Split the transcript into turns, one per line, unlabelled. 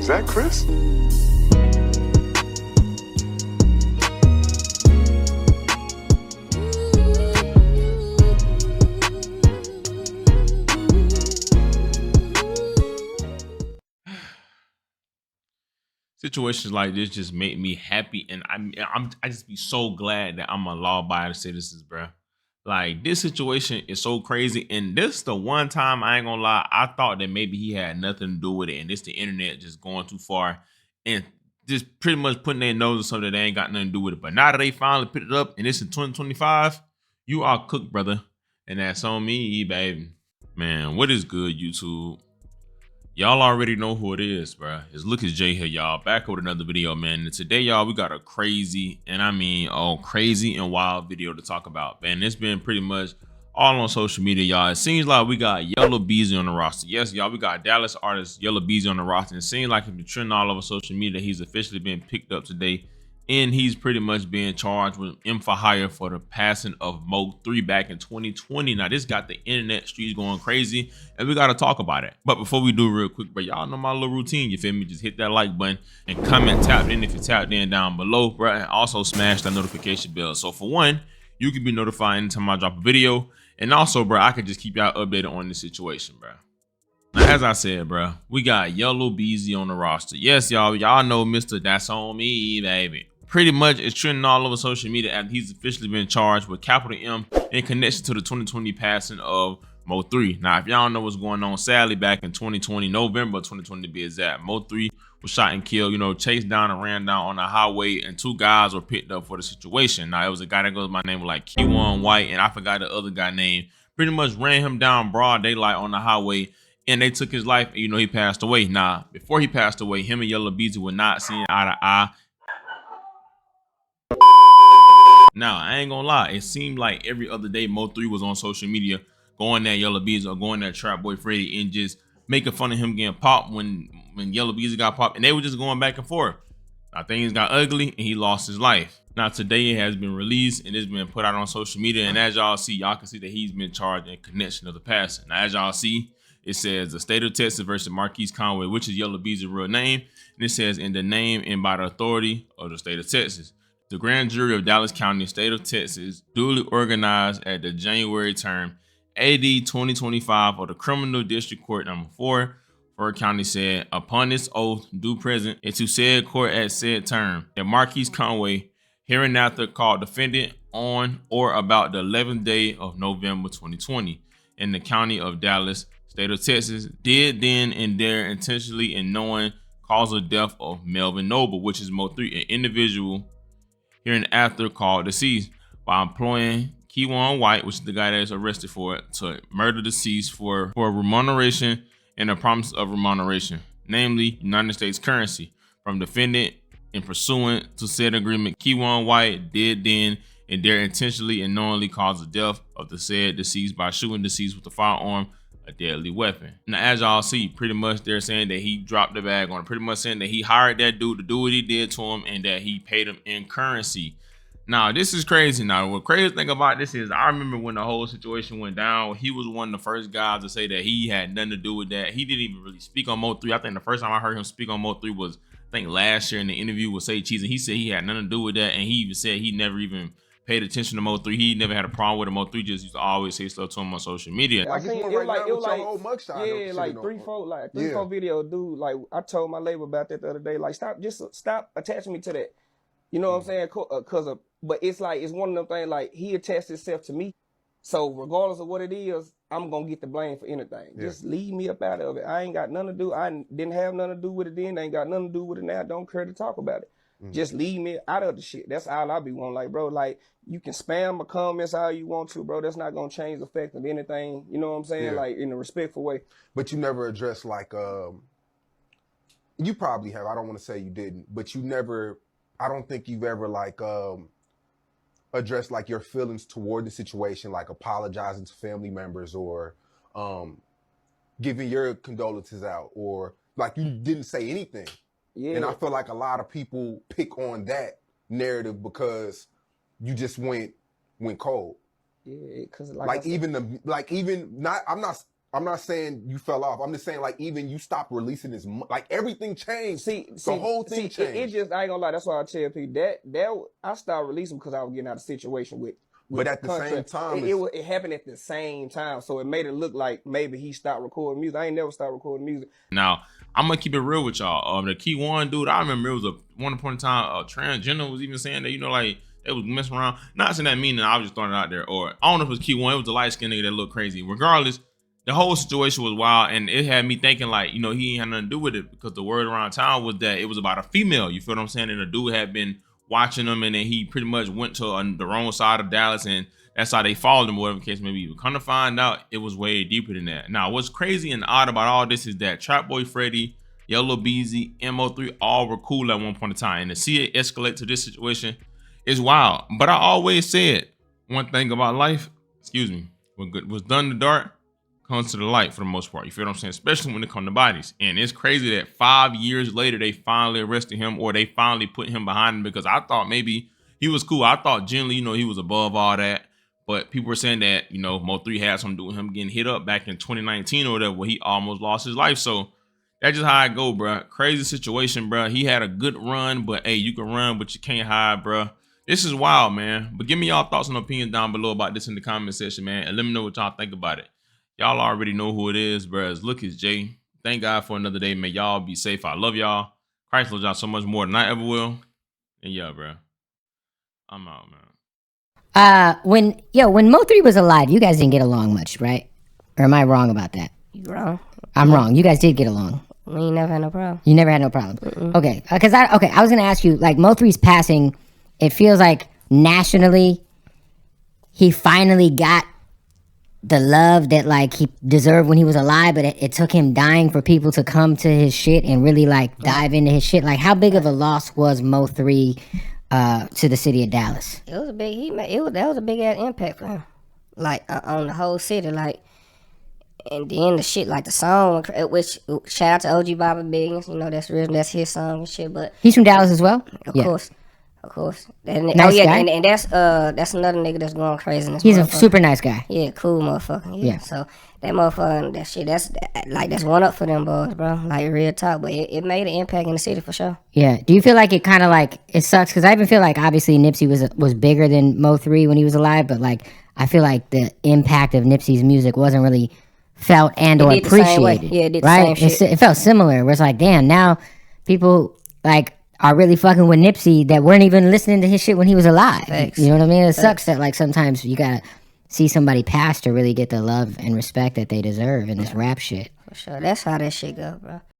Is that Chris?
Situations like this just make me happy, and I just be so glad that I'm a law-abiding citizen, bro. Like, this situation is so crazy, and this the one time I ain't gonna lie, I thought that maybe he had nothing to do with it, and this the internet just going too far and just pretty much putting their nose in something that they ain't got nothing to do with it. But now that they finally picked it up, and it's in 2025, you are cooked, brother, and that's on me, baby. Man, what is good, YouTube? Y'all already know who it is, bro. It's Lucas J here, y'all. Back with another video, man. And today, y'all, we got a crazy, and I mean, crazy and wild video to talk about, man. It's been pretty much all on social media, y'all. It seems like we got Yella Beezy on the roster. Yes, y'all, we got Dallas artist Yella Beezy on the roster. And it seems like it's been trending all over social media. He's officially been picked up today, and he's pretty much being charged with M for hire for the passing of Mo3 back in 2020. Now, this got the internet streets going crazy, and we got to talk about it. But before we do real quick, but y'all know my little routine, you feel me? Just hit that like button and comment tapped in if you tapped in down below, bro. And also smash that notification bell. So for one, you can be notified anytime I drop a video. And also, bro, I can just keep y'all updated on this situation, bro. Now, as I said, bro, we got Yella Beezy on the roster. Yes, y'all know Mr. That's On Me, baby. Pretty much it's trending all over social media after he's officially been charged with capital M in connection to the 2020 passing of Mo3. Now, if y'all don't know what's going on, sadly, back in 2020, November 2020 to be exact, Mo3 was shot and killed, chased down and ran down on the highway, and two guys were picked up for the situation. Now, it was a guy that goes by name like Keyone White, and I forgot the other guy name. Pretty much ran him down broad daylight on the highway, and they took his life, and, he passed away. Now, before he passed away, him and Yella Beezy were not seeing eye to eye. Now, I ain't gonna lie, it seemed like every other day Mo3 was on social media going at Yella Beezy or going at Trap Boy Freddy and just making fun of him getting popped when Yella Beezy got popped, and they were just going back and forth. Now, things got ugly and he lost his life. Now, today it has been released and it's been put out on social media, and as y'all see, y'all can see that he's been charged in connection to the passing. Now, as y'all see, it says the state of Texas versus Marquise Conway, which is Yella Beezy's real name, and it says in the name and by the authority of the state of Texas. The grand jury of Dallas County, state of Texas, duly organized at the January term AD 2025 of the Criminal District Court number 4, Ford County said, upon this oath, due present into said court at said term, that Marquise Conway, hereinafter called defendant, on or about the 11th day of November 2020 in the county of Dallas, state of Texas, did then and there intentionally and knowing cause of death of Melvin Noble, which is Mo3, an individual hereinafter called deceased, by employing Keyone White, which is the guy that is arrested for it, to murder deceased for remuneration and a promise of remuneration, namely United States currency, from defendant in pursuant to said agreement. Keyone White did then and there intentionally and knowingly cause the death of the said deceased by shooting deceased with a firearm, a deadly weapon. Now, as y'all see, pretty much they're saying that he dropped the bag on it, pretty much saying that he hired that dude to do what he did to him and that he paid him in currency. Now, this is crazy. Now, what crazy thing about this is I remember when the whole situation went down, he was one of the first guys to say that he had nothing to do with that. He didn't even really speak on Mo3. I think the first time I heard him speak on Mo3 was, I think, last year in the interview with Say Cheese, and he said he had nothing to do with that, and he even said he never even paid attention to Mo3. He never had a problem with him. Mo3 just used to always say stuff to him on social media.
I seen it was like three, four video, dude. Like, I told my label about that the other day. Like, stop attaching me to that. You know what I'm saying? But it's like, it's one of them things, like, he attached himself to me. So regardless of what it is, I'm gonna get the blame for anything. Yeah. Just leave me up out of it. I ain't got nothing to do. I didn't have nothing to do with it then. I ain't got nothing to do with it now. Don't care to talk about it. Just leave me out of the shit. That's all I be wanting. Like, bro, like, you can spam my comments how you want to, bro. That's not gonna change the fact of anything. You know what I'm saying? Yeah. Like, in a respectful way.
But you never addressed, like, you probably have. I don't want to say you didn't, but you never. I don't think you've ever, like, addressed, like, your feelings toward the situation, like apologizing to family members or giving your condolences out, or like you didn't say anything. Yeah. And I feel like a lot of people pick on that narrative because you just went cold.
Yeah, because
I'm not I'm not saying you fell off. I'm just saying like even you stopped releasing this. Like everything changed. The whole thing changed.
It just I ain't gonna lie. That's why I tell people that I stopped releasing because I was getting out of situation with
but at the same time,
it happened at the same time, so it made it look like maybe he stopped recording music. I ain't never stopped recording music.
Now I'm gonna keep it real with y'all. The Key One dude, I remember it was one point in time, transgender was even saying that, you know, like they was messing around. Not saying that meaning, I was just throwing it out there. Or I don't know if it was Key One, it was the light skinned nigga that looked crazy. Regardless, the whole situation was wild, and it had me thinking like, you know, he ain't had nothing to do with it, because the word around town was that it was about a female. You feel what I'm saying? And the dude had been watching him, and then he pretty much went to the wrong side of Dallas, and that's how they followed him, whatever the case may be. Come to find out, it was way deeper than that. Now, what's crazy and odd about all this is that Trap Boy Freddy, Yella, Beezy, Mo3 all were cool at one point in time, and to see it escalate to this situation is wild. But I always said one thing about life, what's done in the dark comes to the light for the most part. You feel what I'm saying? Especially when it comes to bodies. And it's crazy that 5 years later, they finally arrested him, or they finally put him behind him, because I thought maybe he was cool. I thought generally, you know, he was above all that. But people were saying that, you know, Mo3 had something to do with him getting hit up back in 2019 or whatever, where he almost lost his life. So that's just how I go, bro. Crazy situation, bro. He had a good run, but hey, you can run, but you can't hide, bro. This is wild, man. But give me y'all thoughts and opinions down below about this in the comment section, man. And let me know what y'all think about it. Y'all already know who it is, bro. It's Look, it's Jay. Thank God for another day, man. Y'all be safe. I love y'all. Christ loves y'all so much more than I ever will. And yeah, bro. I'm out, man.
When Mo3 was alive, you guys didn't get along much, right? Or am I wrong about that?
You wrong.
I'm wrong. You guys did get along.
We ain't never had no problem.
You never had no problem. Okay, because I was gonna ask you, like, Mo3's passing, it feels like nationally he finally got the love that like he deserved when he was alive, but it took him dying for people to come to his shit and really like dive into his shit. Like, how big of a loss was Mo3 to the city of Dallas?
It was a big. That was a big ass impact for him, like on the whole city. Like, and then the shit, like the song, which shout out to OG Baba Biggins. You know, that's his song and shit. But
He's from Dallas as well.
Of course. And,
nice guy.
And that's another nigga that's going crazy in this.
He's a super nice guy.
Yeah, cool motherfucker. Yeah. So that motherfucker, that shit, that's one up for them boys, bro. Like, real talk. But it made an impact in the city for sure.
Yeah. Do you feel like it kind of like it sucks? Because I even feel like obviously Nipsey was bigger than Mo3 when he was alive, but like I feel like the impact of Nipsey's music wasn't really felt and or appreciated.
Yeah, it did
right?
the same shit.
It felt similar. Where it's like, damn, now people like are really fucking with Nipsey that weren't even listening to his shit when he was alive.
Thanks.
You know what I mean? It sucks that like sometimes you gotta see somebody pass to really get the love and respect that they deserve in this rap shit.
For sure. That's how that shit go, bro.